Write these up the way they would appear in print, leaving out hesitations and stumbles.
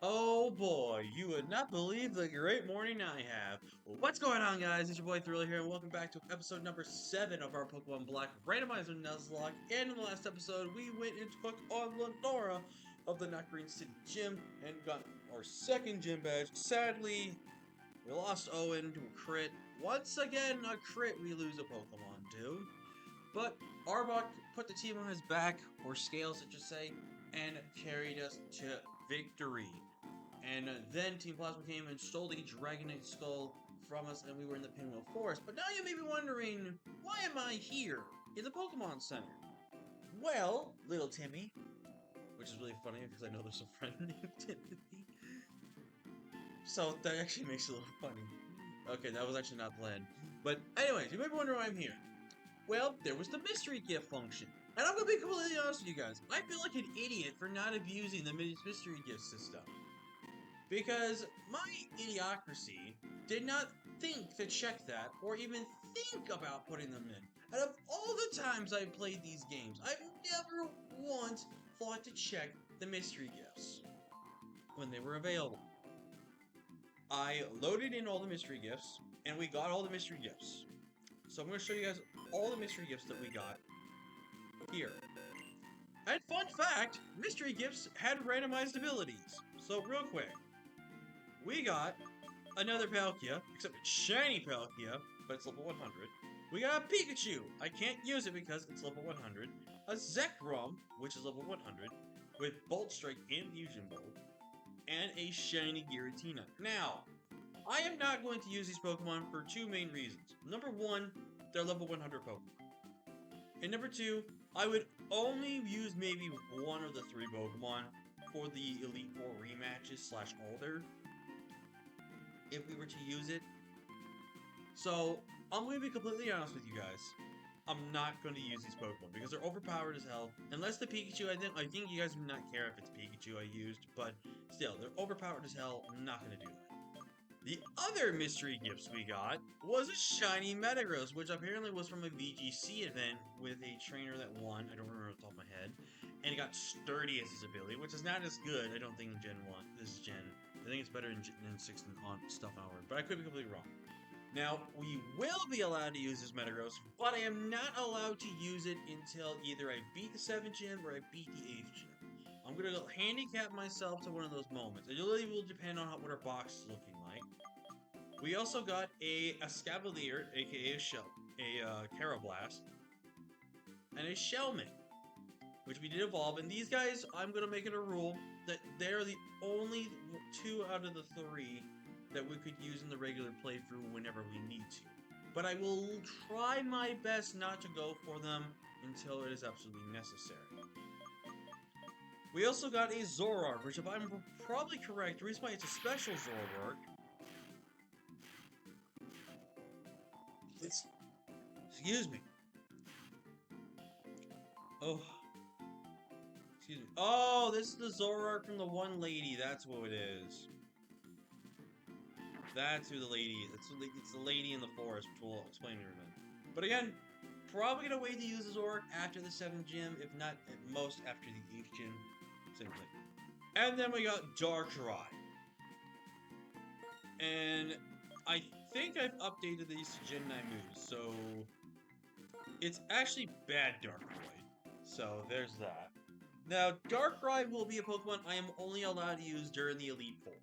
Oh boy, you would not believe the great morning I have. What's going on, guys? It's your boy Thriller here, and welcome back to episode number 7 of our Pokemon Black Randomizer Nuzlocke. And in the last episode, we went and took on Lenora of the Not Green City Gym and got our second gym badge. Sadly, we lost Owen to a crit. Once again, a crit we lose a Pokemon to. But Arbok put the team on his back, or scales, I should say, and carried us to victory. And then Team Plasma came and stole the Dragonite Skull from us, and we were in the Pinwheel Forest. But now you may be wondering, why am I here in the Pokemon Center? Well, little Timmy, which is really funny because I know there's a friend named Timothy. So that actually makes it a little funny. Okay, that was actually not planned. But anyways, you may be wondering why I'm here. Well, there was the mystery gift function. And I'm gonna be completely honest with you guys. I feel like an idiot for not abusing the mystery gift system. Because my idiocracy did not think to check that or even think about putting them in. Out of all the times I've played these games, I've never once thought to check the mystery gifts when they were available. I loaded in all the mystery gifts, and we got all the mystery gifts. So I'm going to show you guys all the mystery gifts that we got here. And fun fact, mystery gifts had randomized abilities. So real quick, we got another Palkia, except it's shiny Palkia, but it's level 100. We got a Pikachu. I can't use it because it's level 100. A Zekrom, which is level 100, with Bolt Strike and Fusion Bolt. And a shiny Giratina. Now, I am not going to use these Pokemon for two main reasons. Number one, they're level 100 Pokemon. And number two, I would only use maybe one of the three Pokemon for the Elite Four rematches / older, if we were to use it. So, I'm going to be completely honest with you guys. I'm not going to use these Pokemon because they're overpowered as hell. Unless the Pikachu, I think you guys would not care if it's Pikachu I used, but still, they're overpowered as hell. I'm not going to do that. The other mystery gifts we got was a shiny Metagross, which apparently was from a VGC event with a trainer that won. I don't remember off the top of my head. And it got Sturdy as his ability, which is not as good, I don't think, in Gen 1. This is Gen. I think it's better in Gen 6 and on stuff onward, but I could be completely wrong. Now, we will be allowed to use this Metagross, but I am not allowed to use it until either I beat the 7th gym or I beat the 8th gym. I'm going to handicap myself to one of those moments. It really will depend on what our box is looking like. We also got a Scavalier, aka a Carablast, and a Shellman, which we did evolve. And these guys, I'm going to make it a rule that they're the only 2 out of the 3 that we could use in the regular playthrough whenever we need to. But I will try my best not to go for them until it is absolutely necessary. We also got a Zoroark, which if I'm probably correct, the reason why it's a special Zoroark, excuse me. Oh. Excuse me. Oh, this is the Zoroark from the one lady, that's what it is. That's who the lady is. It's the lady in the forest, which we'll explain in a minute. But again, probably gonna wait to use the Zoroark after the 7th gym, if not at most after the 8th gym. Same thing. And then we got Darkrai. And I think I've updated these to Gen 9 moves, so it's actually bad Darkrai. So there's that. Now, Darkrai will be a Pokemon I am only allowed to use during the Elite Four.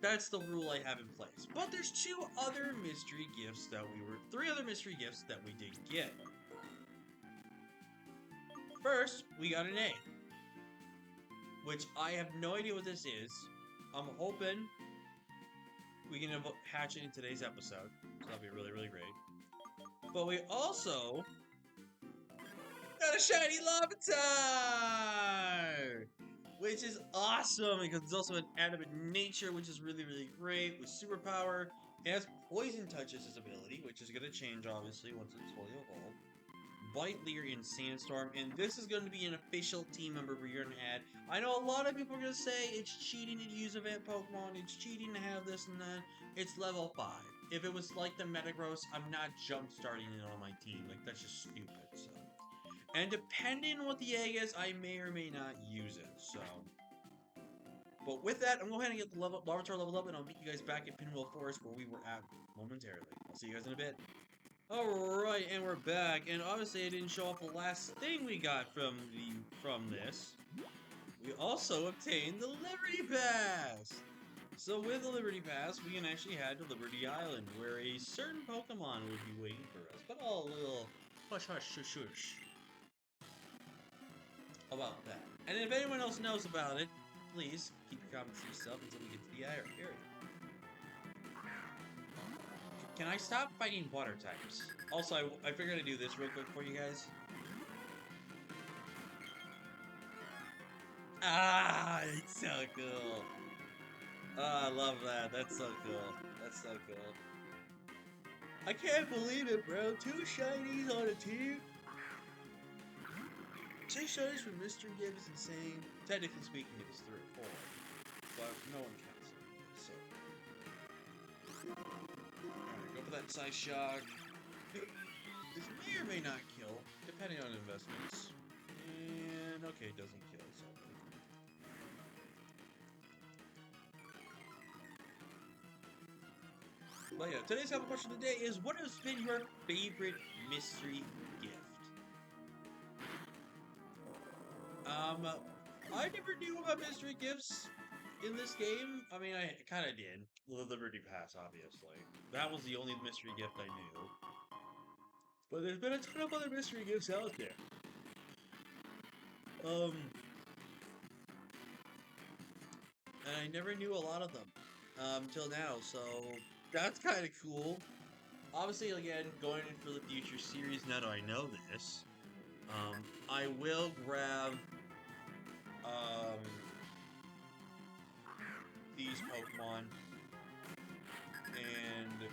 That's the rule I have in place. But there's 3 other mystery gifts that we did get. First, we got an A, which I have no idea what this is. I'm hoping we can hatch it in today's episode, so that'll be really, really great. But we also got a shiny Larvitar, which is awesome because it's also an animate nature, which is really, really great with superpower. It has Poison Touch as its ability, which is going to change, obviously, once it's fully evolved. Bite, Leer, and Sandstorm, and this is going to be an official team member we're going to add. I know a lot of people are going to say it's cheating to use event Pokemon, it's cheating to have this and that. It's level 5. If it was like the Metagross, I'm not jump starting it on my team. Like, that's just stupid, so. And depending on what the egg is, I may or may not use it, so... But with that, I'm going to go ahead and get the Larvitar leveled up, and I'll meet you guys back at Pinwheel Forest where we were at momentarily. I'll see you guys in a bit. Alright, and we're back, and obviously I didn't show off the last thing we got from this. We also obtained the Liberty Pass! So with the Liberty Pass, we can actually head to Liberty Island, where a certain Pokemon would be waiting for us. But a little hush hush shush shush about that. And if anyone else knows about it, please keep your comments to yourself until we get to the area. Can I stop fighting water types? Also, I figured I'd do this real quick for you guys. Ah, it's so cool. Ah, I love that. That's so cool. That's so cool. I can't believe it, bro. 2 shinies on a team. 2 shinies from Mystery Gift is insane. Technically speaking, it was 3 or 4. But no one counts it. So. Alright, go for that size shock. This may or may not kill, depending on investments. And okay, it doesn't kill, so. But yeah, today's have a question of the day is, what has been your favorite mystery gift? I never knew about mystery gifts in this game. I mean, I kind of did. The Liberty Pass, obviously. That was the only mystery gift I knew. But there's been a ton of other mystery gifts out there. And I never knew a lot of them till now, so that's kind of cool. Obviously, again, going in for the future series, now that I know this, I will grab these Pokemon, and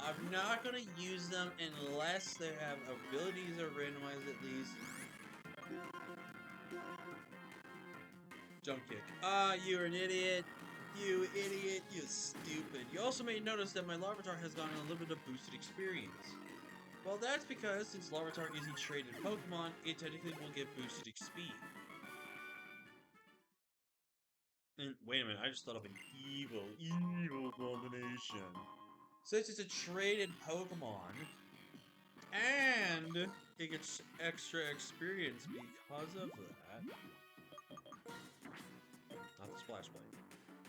I'm not going to use them unless they have abilities that are randomized at least. Jump kick. Ah, you're an idiot. You idiot. You stupid. You also may notice that my Larvitar has gotten a little bit of boosted experience. Well, that's because since Larvitar is a traded Pokemon, it technically will get boosted XP. And wait a minute, I just thought of an evil combination. Since it's a traded Pokemon, and it gets extra experience because of that. Not the Splash Blade.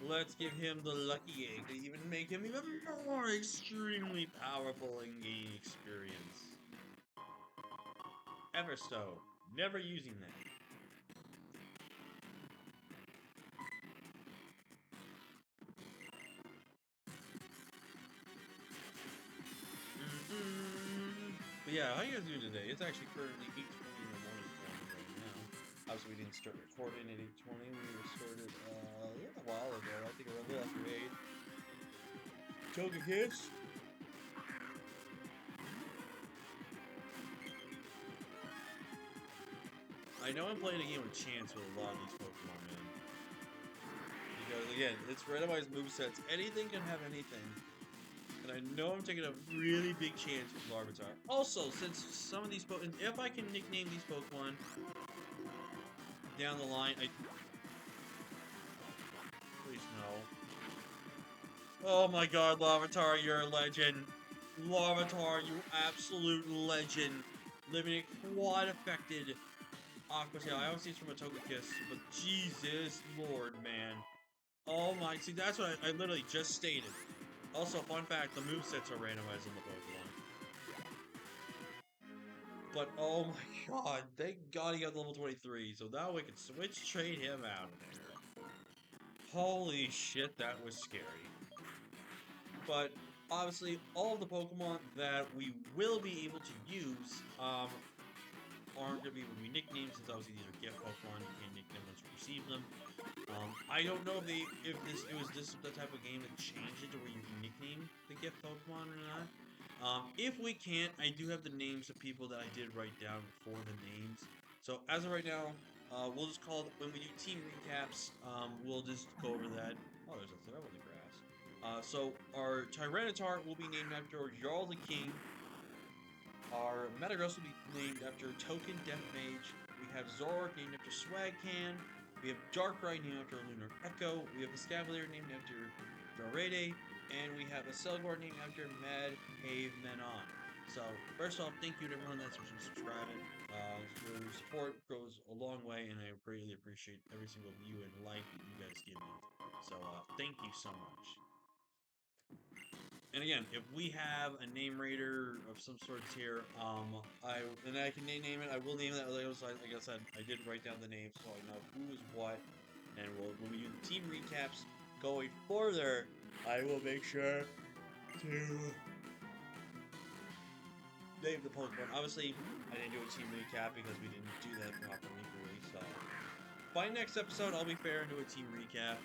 Let's give him the Lucky Egg to even make him even more extremely powerful and gain experience. Everstone. Never using that. But yeah, how you guys doing today? It's actually currently 8:20 in the morning for me right now. Obviously, we didn't start recording at 8:20. We started a little while ago. I think around after 8. Toga Kiss. I know I'm playing a game with chance with a lot of these Pokemon, man. Because again, it's randomized movesets. Anything can have anything. And I know I'm taking a really big chance with Larvitar. Also, since some of these Pokemon, if I can nickname these Pokemon down the line, please no. Oh my god, Larvitar, you're a legend. Larvitar, you absolute legend. Living a quad-affected Aqua Tail. I obviously it's from a Togekiss, but Jesus Lord, man. Oh my, see that's what I literally just stated. Also, fun fact, the movesets are randomized in the Pokemon. But, oh my god, thank god he got level 23, so now we can trade him out of there. Holy shit, that was scary. But, obviously, all of the Pokemon that we will be able to use, aren't going to be able to be nicknamed, since obviously these are gift Pokemon, you can't nickname them once you receive them. I don't know if it was the type of game that changed it to where you can nickname the gift Pokemon or not. If we can't, I do have the names of people that I did write down for the names. So as of right now, we'll just call it, when we do team recaps, we'll just go over that. Oh, there's a throw in the grass. So our Tyranitar will be named after Jarl the King. Our Metagross will be named after Token Death Mage. We have Zoroark named after Swag Can. We have Darkrai named after Lunar Echo. We have a Scavalier named after Dorede. And we have a Selgor named after MAYTHEM. So, first off, thank you to everyone that's subscribing. Your support goes a long way, and I greatly appreciate every single view and like that you guys give me. So, thank you so much. And again, if we have a name raider of some sorts here, I can name it. I will name that. Like I said, I did write down the names so I know who is what, and when we do the team recaps going further, I will make sure to name the Pokemon. Obviously, I didn't do a team recap because we didn't do that properly, really. So by next episode, I'll be fair and do a team recap.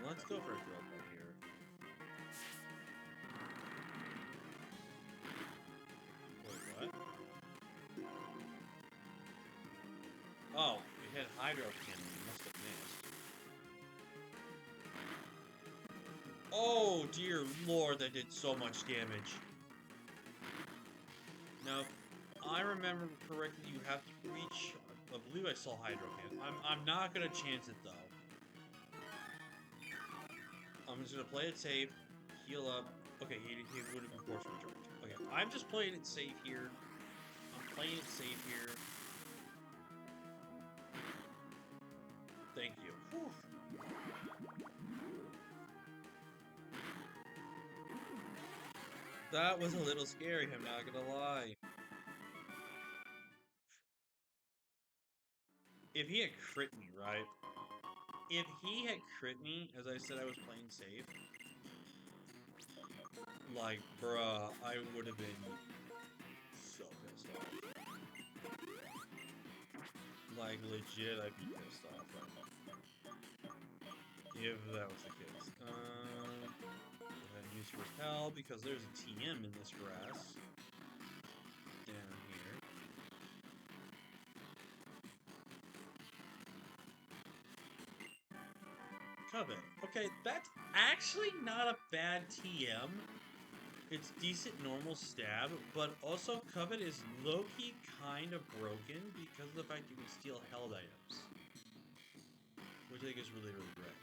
Let's go for a throw right here. Wait, what? Oh, it had Hydro Cannon. It must have missed. Oh, dear lord, that did so much damage. Now, if I remember correctly, you have to reach... I believe I saw Hydro Cannon. I'm not going to chance it, though. I'm just gonna play it safe, heal up. Okay, he would have been forced recharge. Okay, I'm just playing it safe here. I'm playing it safe here. Thank you. Whew. That was a little scary, I'm not gonna lie. If he had crit me, right? If he had crit me, as I said I was playing safe, like, bruh, I would have been so pissed off. Like, legit, I'd be pissed off right now. If that was the case. Go ahead and use Repel, because there's a TM in this grass. Down here. Covet. Okay, that's actually not a bad TM. It's decent normal stab, but also Covet is low-key kind of broken because of the fact you can steal held items. Which I think is really, really great.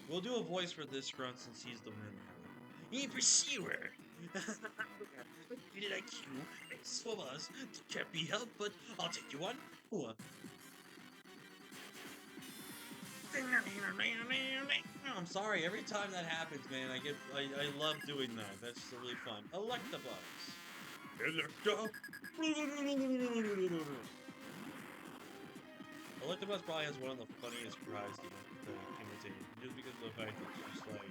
We'll do a voice for this grunt since he's the winner. In pursuer! Did I queue? It's for us. Can't be helped, but I'll take you on. Ooh. I'm sorry, every time that happens, man, I love doing that. That's really fun. Electabuzz. Electabuzz probably has one of the funniest cries to imitate, just because of the fact that it's just like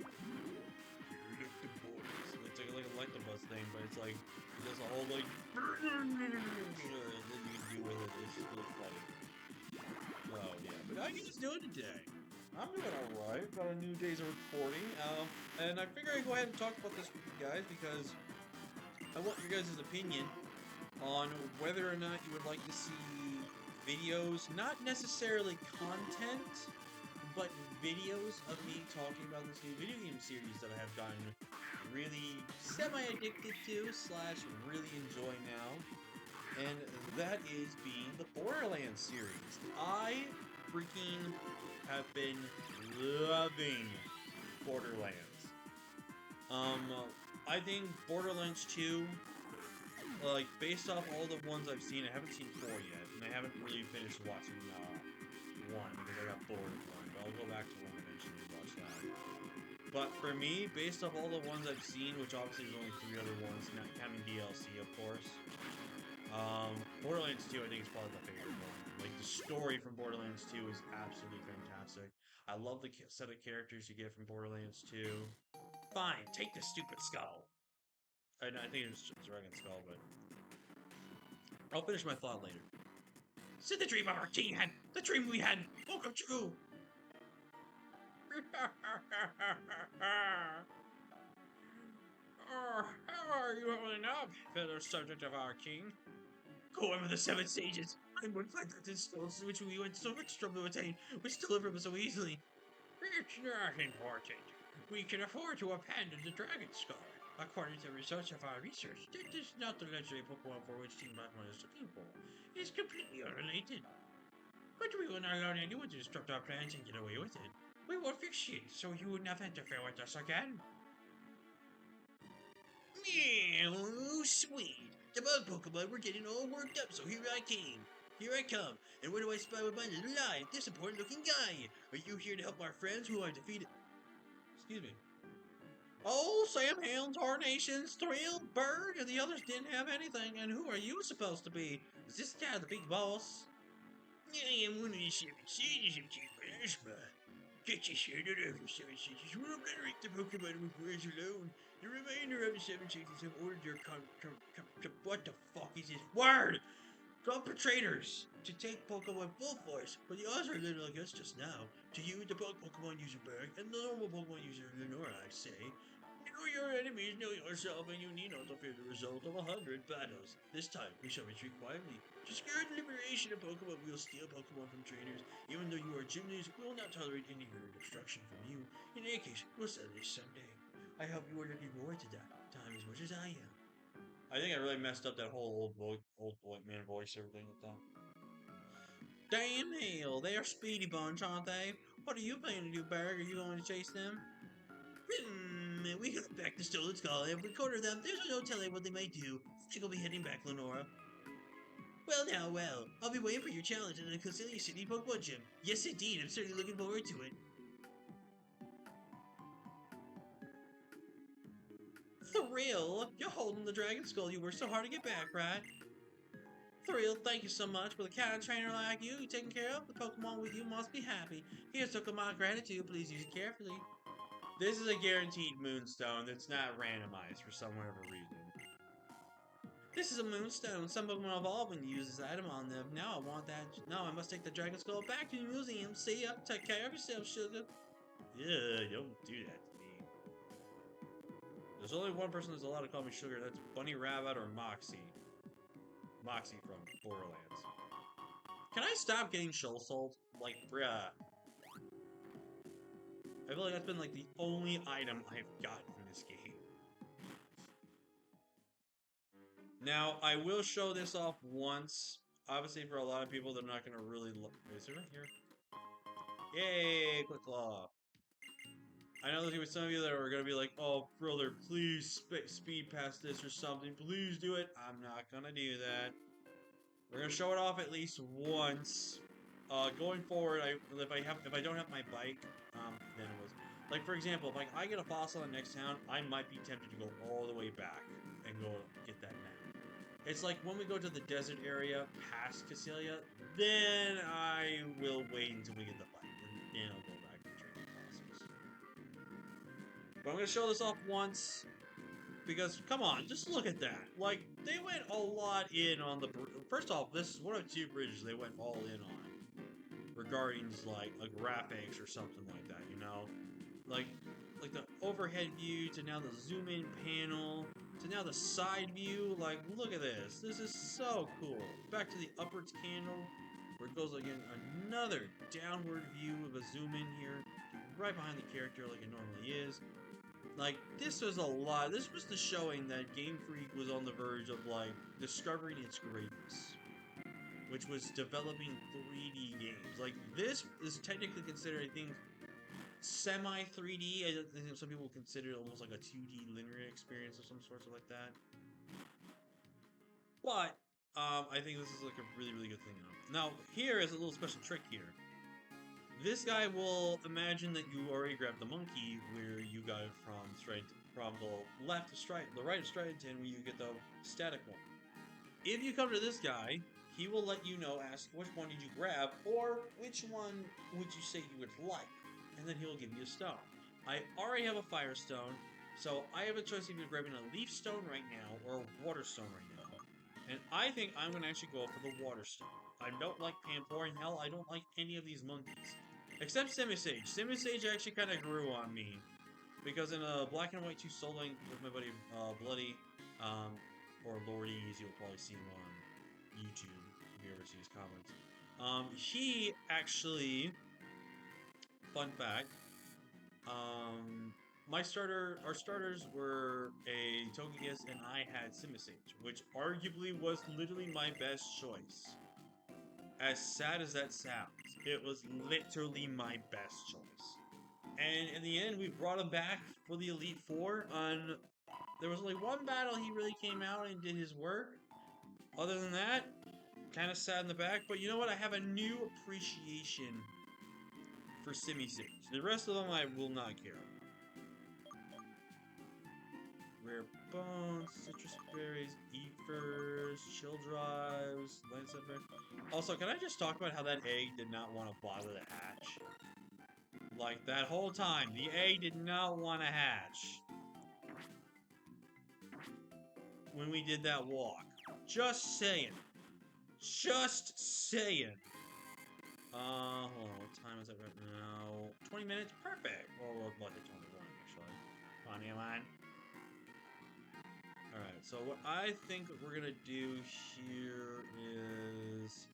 Electabuzz. It's like an Electabuzz thing, but it's like there's a whole like that you can do with it. It's just really funny. Oh yeah, but how you guys doing today? I'm doing alright. Got a new days of recording, and I figure I'd go ahead and talk about this with you guys because I want your guys' opinion on whether or not you would like to see videos, not necessarily content, but videos of me talking about this new video game series that I have gotten really semi-addicted to / really enjoy now, and that is being the Borderlands series. I freaking have been loving Borderlands. I think Borderlands 2, like, based off all the ones I've seen, I haven't seen 4 yet, and I haven't really finished watching 1 because I got bored of 1, but I'll go back to 1 eventually and watch that. But for me, based off all the ones I've seen, which obviously there's only 3 other ones, not counting DLC, of course, Borderlands 2 I think is probably my favorite one. Like, the story from Borderlands 2 is absolutely fantastic. I love the set of characters you get from Borderlands 2. Fine, take the stupid skull. I think it's Dragon Skull, but I'll finish my thought later. Said the dream of our king had, the dream we had, will come true. How are you holding up, fellow subject of our king? Go on with the 7 stages. I would find that stones which we went so much trouble to attain, which deliver them so easily. It's not important. We can afford to abandon the Dragon Skull. According to the results of our research, that is not the legendary Pokemon for which Team Blackmon is looking for. It's completely unrelated. But we will not allow anyone to disrupt our plans and get away with it. We will fix it, so you will never interfere with us again. Meow, sweet. The bug Pokemon were getting all worked up, so here I came. Here I come. And what do I spy with my little eye? This important looking guy. Are you here to help our friends who are defeated? Excuse me. Oh, Sam Hound, Tarnations, Thrill, Bird, and the others didn't have anything. And who are you supposed to be? Is this guy the big boss? I am one of the 7 sages of Team Plasma. Get you said that of the 7 sages will obliterate the Pokemon with words alone. The remainder of the 7 sages have ordered their what the fuck is this word? Perpetrators to take Pokemon full force, but the odds are little against us now. To you, the bug Pokemon user Berg, and the normal Pokemon user Lenora, I say, know your enemies, know yourself, and you need not to fear the result of 100 battles. This time, we shall retreat quietly. To secure the liberation of Pokemon, we will steal Pokemon from trainers. Even though you are gym leaders, we will not tolerate any further destruction from you. In any case, we'll settle this someday. I hope you are looking forward to that time as much as I am. I think I really messed up that whole old white man voice, everything like that. Damn hell, they are Speedy Bunch, aren't they? What are you planning to do, Berg? Are you going to chase them? We got back the stolen skull. If we corner them, there's no telling what they might do. I think I'll be heading back, Lenora. Well. I'll be waiting for your challenge in the Cassilia City Pokemon Gym. Yes, indeed. I'm certainly looking forward to it. Thrill, you're holding the Dragon Skull you worked so hard to get back, right? Thrill, thank you so much. With a kind trainer like you taking care of, the Pokemon with you must be happy. Here's a token of my gratitude. Please use it carefully. This is a guaranteed Moonstone that's not randomized for some whatever reason. This is a Moonstone. Some Pokemon evolve when you use this item on them. Now I want that. Now I must take the Dragon Skull back to the museum. See ya. Take care of yourself, sugar. Yeah, don't do that to me. There's only one person that's allowed to call me sugar. That's Bunny Rabbit or Moxie. Moxie from Borderlands. Can I stop getting Shoal Salt? Like, bruh. I feel like that's been like the only item I've gotten in this game. Now, I will show this off once. Obviously, for a lot of people, they're not going to really look. Is it right here? Yay, Quick Claw. I know there's going to be some of you that are going to be like, oh, brother, please speed past this or something. Please do it. I'm not going to do that. We're going to show it off at least once. Going forward, if I don't have my bike, then it was... Like, for example, if I get a fossil in the next town, I might be tempted to go all the way back and go get that map. It's like when we go to the desert area past Cassilia, then I will wait until we get the bike, and then I'll go back and trade fossils. But I'm going to show this off once, because, come on, just look at that. Like, they went a lot in on the... First off, this is one of 2 bridges they went all in on. Regarding, like, a graphics or something like that, you know? Like the overhead view to now the zoom in panel to now the side view. Like, look at this. This is so cool. Back to the upwards candle where it goes again another downward view of a zoom in here right behind the character like it normally is. Like, this was a lot. This was the showing that Game Freak was on the verge of like discovering its greatness, which was developing 3D games. Like, this is technically considered, I think, semi 3D. I think some people consider it almost like a 2D linear experience of some sorts like that. But I think this is like a really, really good thing. Now, here is a little special trick here. This guy will imagine that you already grabbed the monkey where you got it from the left to the right of Stridenton where you get the static one. If you come to this guy, he will let you know, ask which one did you grab, or which one would you say you would like. And then he'll give you a stone. I already have a fire stone, so I have a choice of either grabbing a leaf stone right now or a water stone right now. And I think I'm going to actually go for the water stone. I don't like Pampor, and hell, I don't like any of these monkeys. Except Simisage. Simisage actually kind of grew on me. Because in a Black and White 2 Soul Link with my buddy Bloody, or Lordy's, you'll probably see him on YouTube if you ever see his comments. He actually... Fun fact, Our starters were a Togekiss, and I had Simisage, which arguably was literally my best choice. As sad as that sounds, it was literally my best choice. And in the end, we brought him back for the Elite Four. There was only one battle he really came out and did his work. Other than that, kind of sad in the back. But you know what? I have a new appreciation for Simisage. The rest of them I will not care. Rare bones, citrus berries, ethers, chill drives, Lancet. Also, can I just talk about how that egg did not want to bother to hatch? Like, that whole time, the egg did not want to hatch. When we did that walk. Just saying. Just saying. Hold on, what time is it right now? 20 minutes? Perfect. Well, like 21, actually. 21. Alright, so what I think we're gonna do here is...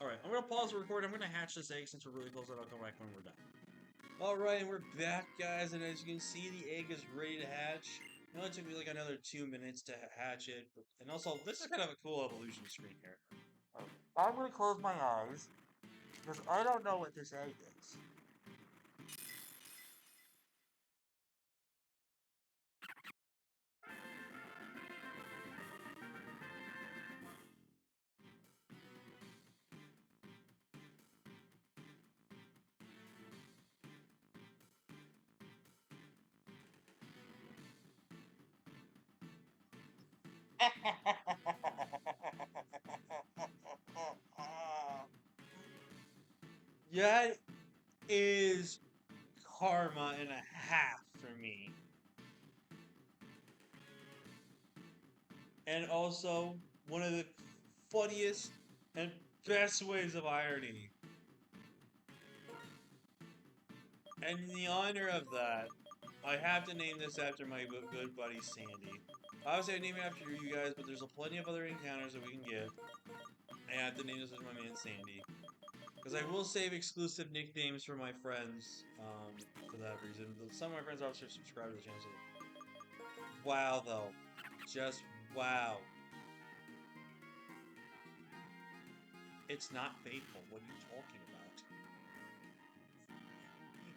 Alright, I'm gonna pause the recording. I'm gonna hatch this egg since we're really close, and I'll come back when we're done. Alright, and we're back, guys, and as you can see, the egg is ready to hatch. It only took me like another 2 minutes to hatch it, and also, this is kind of a cool evolution screen here. I'm gonna close my eyes, because I don't know what this egg is. That is karma and a half for me. And also, one of the funniest and best ways of irony. And in the honor of that, I have to name this after my good buddy Sandy. Obviously, I name it after you guys, but there's plenty of other encounters that we can give. I have to name this after my man Sandy. Because I will save exclusive nicknames for my friends for that reason. Some of my friends obviously subscribe to the channel. So wow, though. Just wow. It's not faithful. What are you talking about?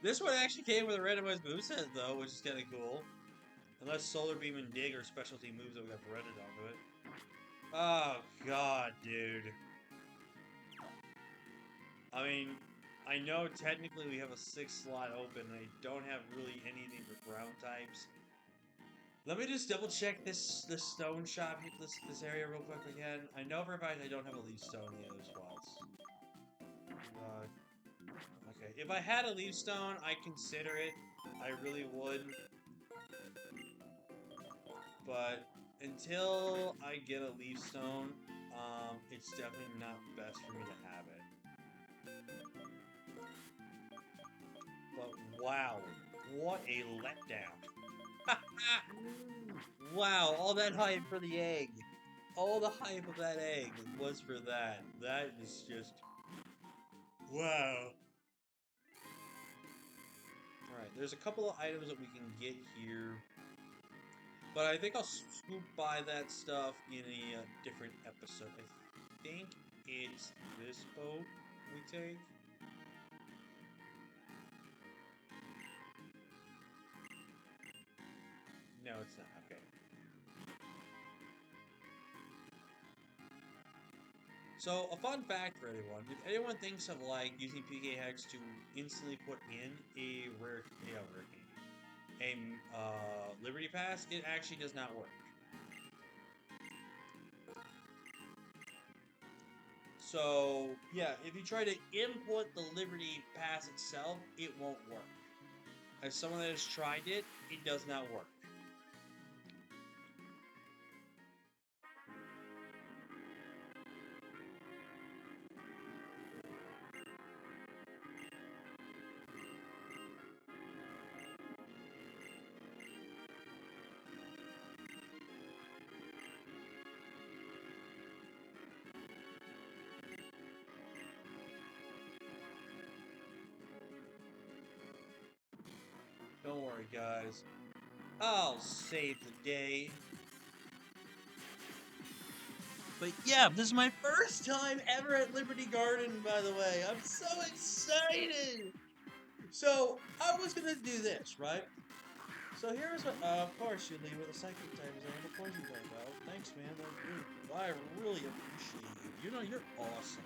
This one actually came with a randomized moveset, though, which is kind of cool. Unless Solar Beam and Dig are specialty moves that we got threaded onto it. Oh, God, dude. I mean, I know technically we have a 6th slot open, and I don't have really anything for ground types. Let me just double check this stone shop, this area real quick again. I know for a fact I don't have a leaf stone in the other spots. Okay, if I had a leaf stone, I'd consider it. I really would. But until I get a leaf stone, it's definitely not best for me to have it. But wow, what a letdown. Wow, all that hype for the egg. All the hype of that egg was for that. That is just... wow. Alright, there's a couple of items that we can get here. But I think I'll scoop by that stuff in a different episode. I think it's this boat we take. No, it's not. Okay. So, a fun fact for anyone. If anyone thinks of, like, using PK Hex to instantly put in a Liberty Pass, it actually does not work. So, yeah, if you try to input the Liberty Pass itself, it won't work. As someone that has tried it, it does not work. don't worry, guys. I'll save the day. But yeah, this is my first time ever at Liberty Garden, by the way. I'm so excited! So, I was gonna do this, right? So here's what, of course you leave with a psychic type and a poison type out. Thanks, man. I really appreciate you. You know, you're awesome.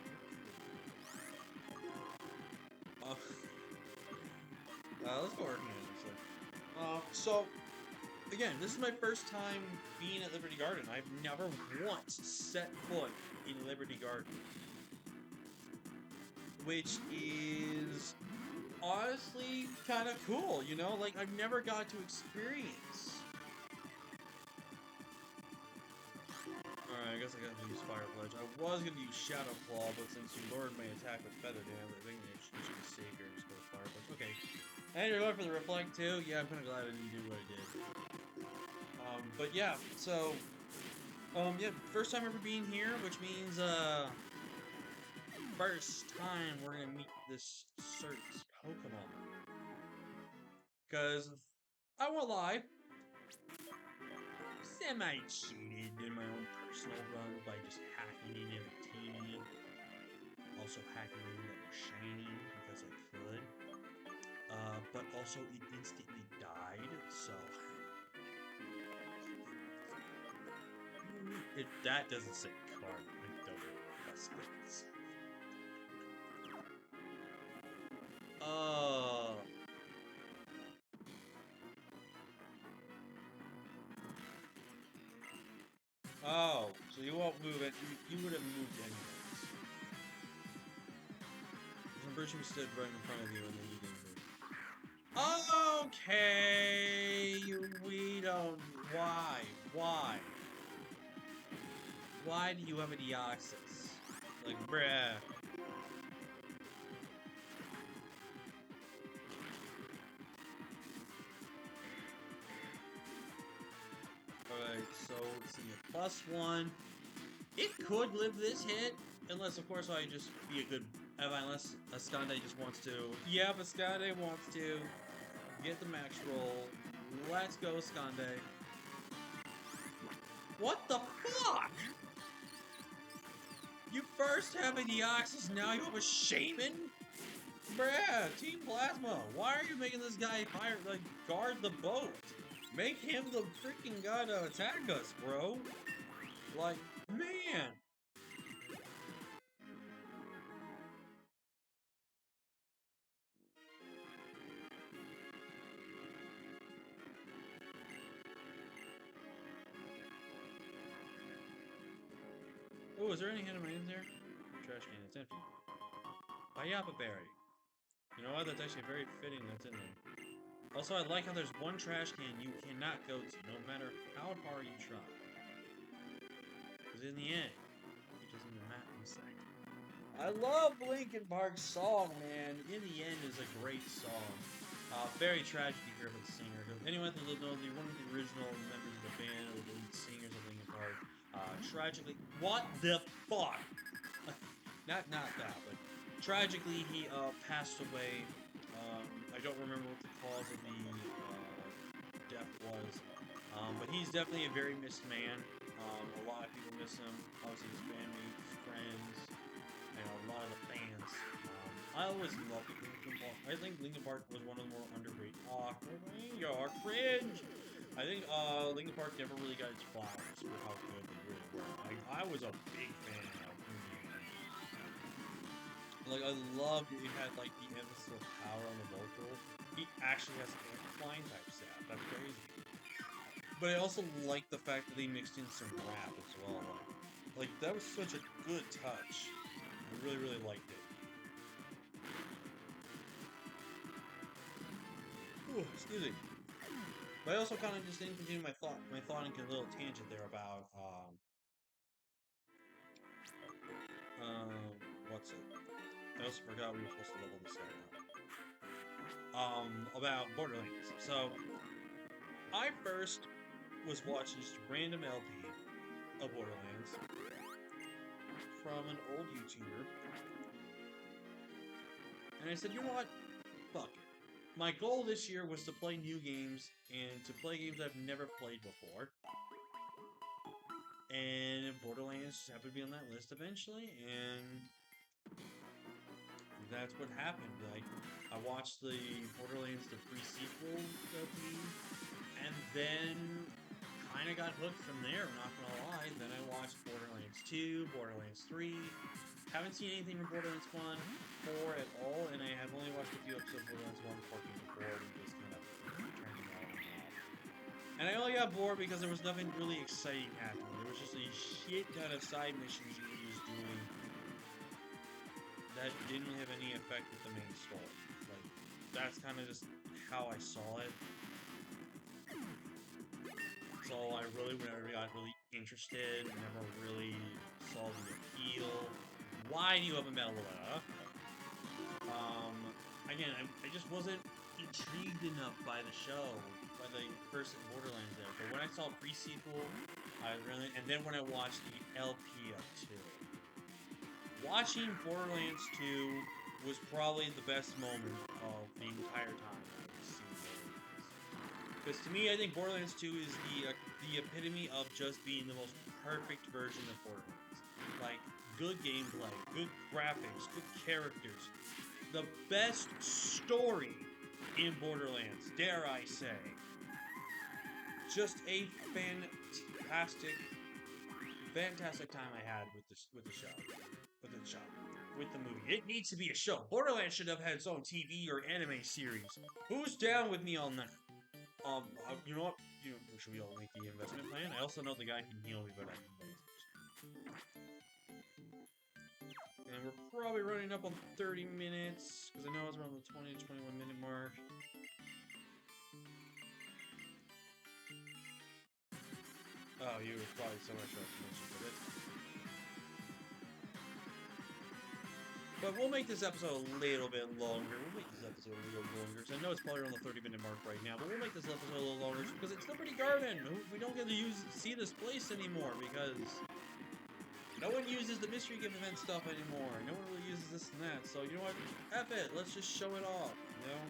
Let's go working on this. So, again, this is my first time being at Liberty Garden. I've never once set foot in Liberty Garden. Which is honestly kind of cool, you know? Like, I've never got to experience. Alright, I guess I gotta use Fire Pledge. I was gonna use Shadow Claw, but since you lowered my attack with Feather Dam, I think it should be safer to just go with Fire Pledge. Okay. And you're going for the Reflect too? Yeah, I'm kinda glad I didn't do what I did. But yeah, so... yeah, first time ever being here, which means, first time we're gonna meet this certain Pokemon. Because, I won't lie, semi-cheated in my own personal run by just hacking in and obtaining it. Also hacking in that was shiny because I could. But also it instantly died, so... If that doesn't say card, I don't know what else is. Oh, so you won't move it. You would have moved anyways. I'm pretty sure we stood right in front of you and then you didn't move. Okay, we don't. Why? Why? Why do you have a Deoxys? Like, bruh. Alright, so let's see. +1. It could live this hit, unless of course I just be a good. Unless Ascande just wants to. Yeah, if Ascande wants to get the max roll. Let's go, Ascande. What the fuck? You first have a Deoxys, now you have a Shaman? Bruh, Team Plasma, why are you making this guy like, guard the boat? Make him the freaking guy to attack us, bro. Like, man. Oh, is there any hidden items there? Trash can, it's empty. Bayapa Berry. You know what? That's actually very fitting that's in there. Also, I like how there's one trash can you cannot go to, no matter how hard you try. Because in the end, it doesn't even matter in a second. I love Linkin Park's song, man. In the End is a great song. Very tragic to hear about the singer. Anyone that doesn't know, one of the original members of the band, or the lead singers of Linkin Park, tragically, what the fuck? not that, but tragically he passed away. I don't remember what the cause of the death was, but he's definitely a very missed man. A lot of people miss him. Obviously his family, friends, and a lot of the fans. I always loved Linkin Park. I think Linkin Park was one of the more underrated. You're cringe. I think Linkin Park never really got its flowers for how good they really were. I was a big fan of them. Like, I loved it. It had like the emphasis of power on the vocal. He actually has an amplifying type stat. That's crazy. But I also like the fact that they mixed in some rap as well. Like that was such a good touch. I really, really liked it. Ooh, excuse me. But I also kind of just didn't continue my thought and a little tangent there about what's it? I also forgot we were supposed to level this out. About Borderlands. So I first was watching just a random LP of Borderlands from an old YouTuber. And I said, you know what? Fuck it. my goal this year was to play new games and to play games I've never played before. And Borderlands just happened to be on that list eventually, and that's what happened. Like, I watched the Borderlands, the pre-sequel LP, and then kind of got hooked from there, not gonna lie. Then I watched Borderlands 2, Borderlands 3. Haven't seen anything from Borderlands 1, 4 at all, and I have only watched a few episodes of Borderlands 1 before getting bored and just kind of turning it all off. And I only got bored because there was nothing really exciting happening. There was just a shit ton of side missions you were just doing that didn't have any effect with the main story. Like, that's kind of just how I saw it. So I really never got really interested, never really saw the appeal. Why do you open Battle Royale? Again, I just wasn't intrigued enough by the show, by the first Borderlands there. But when I saw pre-sequel, I really, and then when I watched the LP of 2. Watching Borderlands 2 was probably the best moment of the entire time I was seeing Borderlands. Because to me, I think Borderlands 2 is the epitome of just being the most perfect version of Borderlands. Like, good gameplay, good graphics, good characters, the best story in Borderlands, dare I say. Just a fantastic time I had with the show. With the movie. It needs to be a show. Borderlands should have had its own TV or anime series. Who's down with me on that? You know what? Should we all make the investment plan? I also know the guy can heal me, but I can wait. And we're probably running up on 30 minutes, because I know it's around the 20 to 21 minute mark. Oh, you were probably so much for it. But we'll make this episode a little bit longer. Because I know it's probably around the 30-minute mark right now, but we'll make this episode a little longer because it's Liberty Garden. We don't get to see this place anymore because no one uses the mystery gift event stuff anymore. No one really uses this and that. So, you know what? F it. Let's just show it off, you know?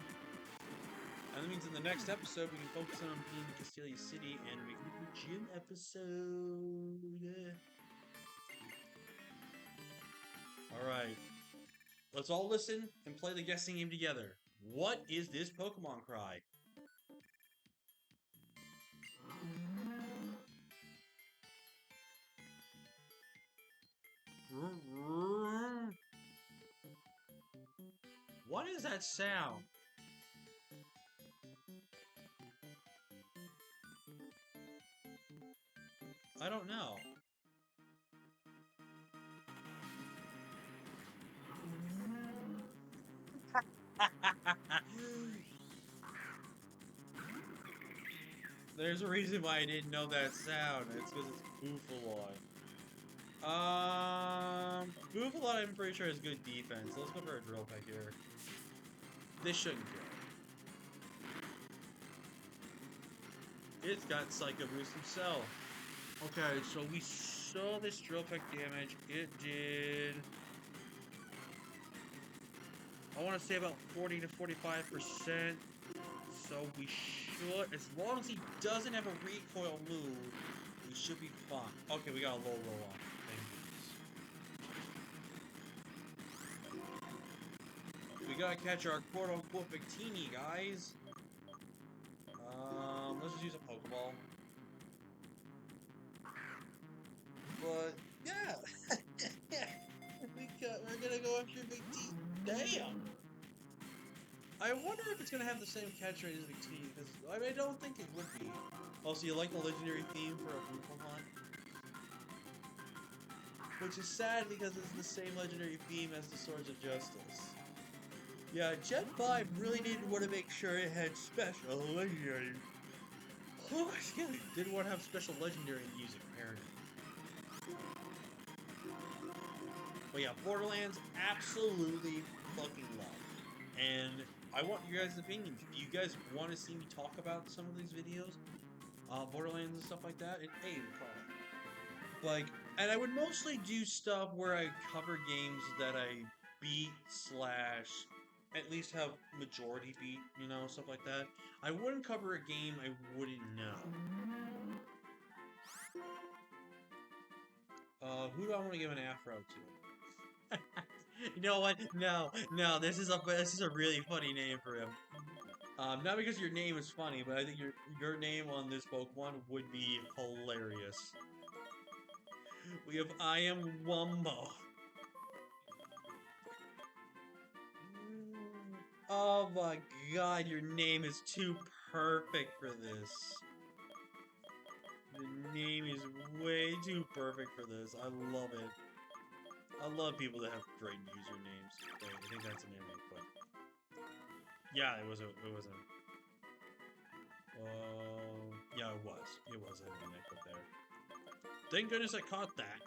And that means in the next episode, we can focus on being Castelia City and we can do a gym episode. Alright. Let's all listen and play the guessing game together. What is this Pokemon cry? What is that sound? I don't know. There's a reason why I didn't know that sound. It's because it's Boofalot. Boofalot I'm pretty sure has good defense. Let's go for a Drill Peck here. This shouldn't kill. It's got Psycho Boost himself. Okay, so we saw this Drill Peck damage. It did... I want to say about 40 to 45%. So we should, as long as he doesn't have a recoil move, we should be fine. Okay, we got a low roll on. We gotta catch our quote-unquote Victini, guys. Let's just use a Pokeball. But, yeah. We're gonna go after Victini. Damn! I wonder if it's gonna have the same catch rate as Victini, because I don't think it would be. Also, you like the legendary theme for a Pokemon? Which is sad because it's the same legendary theme as the Swords of Justice. Yeah, Gen 5 really didn't want to make sure it had special legendary. Oh, excuse me. Didn't want to have special legendary music, apparently. But yeah, Borderlands, absolutely fucking love. And I want your guys' opinions. If you guys want to see me talk about some of these videos, Borderlands and stuff like that, and hey, like, and I would mostly do stuff where I cover games that I beat / at least have majority beat, you know, stuff like that. I wouldn't cover a game I wouldn't know. Who do I want to give an afro to? You know what? No, no, this is a really funny name for him. Not because your name is funny, but I think your name on this Pokemon would be hilarious. We have I am Wumbo. Oh my god, your name is too perfect for this. Your name is way too perfect for this. I love it. I love people that have great usernames. Wait, I think that's an name I put. Yeah, it was a. Yeah, it was. It was a name I put there. Thank goodness I caught that.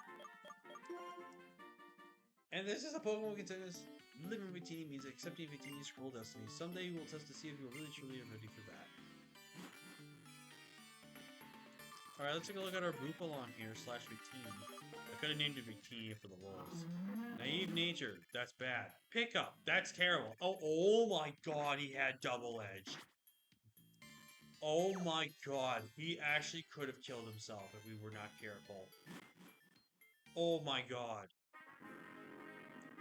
And this is a Pokemon contenders. Living Victini means accepting Victini's cruel destiny. Someday you will test to see if you are really truly ready for that. Alright, let's take a look at our Boopalon here, / Victini. I could have named it Victini for the lulz. Naive nature, that's bad. Pickup, that's terrible. Oh my god, he had double edge. Oh my god, he actually could have killed himself if we were not careful. Oh my god.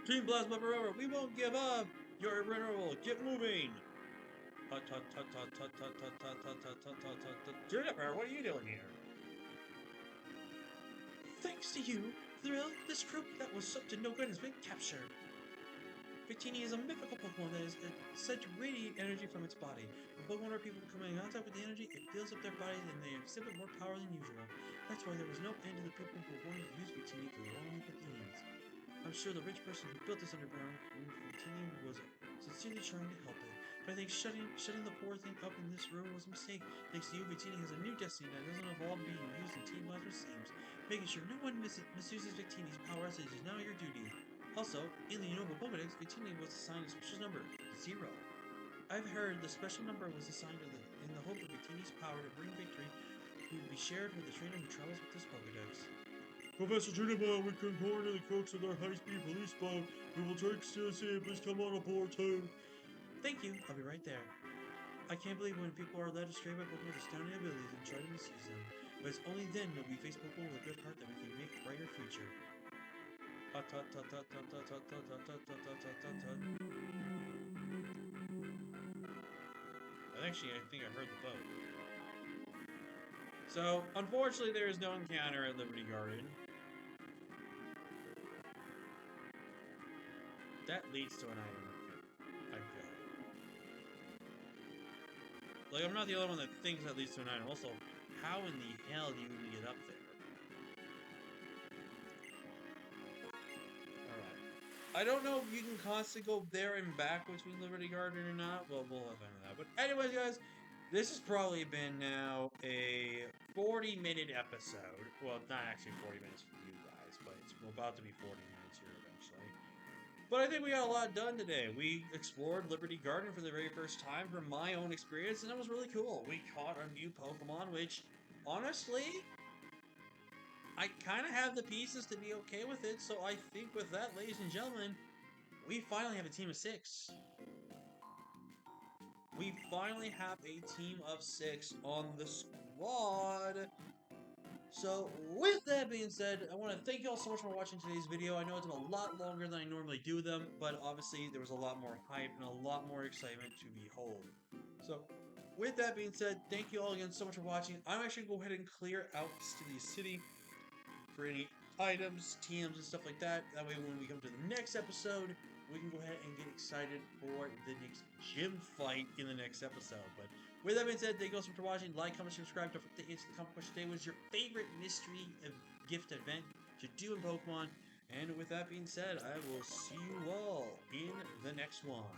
Team Plasma forever, we won't give up! You're invulnerable, get moving! Juniper, what are you doing here? Thanks to you, Thrill, this group that was up to no good has been captured. Victini is a mythical Pokemon that is said to radiate energy from its body. When Pokemon or people come in contact with the energy, it fills up their bodies and they exhibit more power than usual. That's why there was no end to the people who wanted to use Victini for their own Victinis. I'm sure the rich person who built this underground Victini was sincerely trying to help it. But I think shutting the poor thing up in this room was a mistake. Thanks to you, Victini has a new destiny that doesn't involve being used in Team Plasma Seams. Making sure no one misuses Victini's power as it is now your duty. Also, in the Unova Pokedex, Victini was assigned a special number, 0. I've heard the special number was assigned in the hope that Victini's power to bring victory would be shared with the trainer who travels with this Pokedex. Professor Juniper, we can board the crooks with our high-speed police boat. We will take Sissy, please come on aboard too. Thank you, I'll be right there. I can't believe when people are led astray by Pokemon's astounding abilities and try to misuse them. But it's only then that we face Pokemon with a good heart that we can make a brighter future. Actually, I think I heard the boat. So, unfortunately, there is no encounter at Liberty Garden. That leads to an item, I feel. Like, I'm not the only one that thinks that leads to an item. Also, how in the hell do you even get up there? I don't know if you can constantly go there and back between Liberty Garden or not. Well, we'll have fun with that. But anyways, guys, this has probably been now a 40-minute episode. Well, not actually 40 minutes for you guys, but it's about to be 40 minutes here eventually. But I think we got a lot done today. We explored Liberty Garden for the very first time from my own experience, and that was really cool. We caught a new Pokemon, which, honestly, I kind of have the pieces to be okay with it, so I think with that, ladies and gentlemen, we finally have a team of 6. We finally have a team of 6 on the squad. So, with that being said, I want to thank you all so much for watching today's video. I know it's been a lot longer than I normally do them, but obviously there was a lot more hype and a lot more excitement to behold. So, with that being said, thank you all again so much for watching. I'm actually going to go ahead and clear out the city for any items, TMs, and stuff like that. That way when we come to the next episode, we can go ahead and get excited for the next gym fight in the next episode. But with that being said, thank you all so much for watching. Like, comment, subscribe. Don't forget to answer the comment question today. What is your favorite mystery gift event to do in Pokemon? And with that being said, I will see you all in the next one.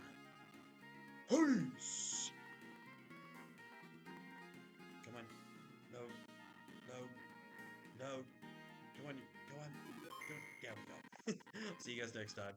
Peace! Come on. No. No. No. Come on. Come on. There we go. See you guys next time.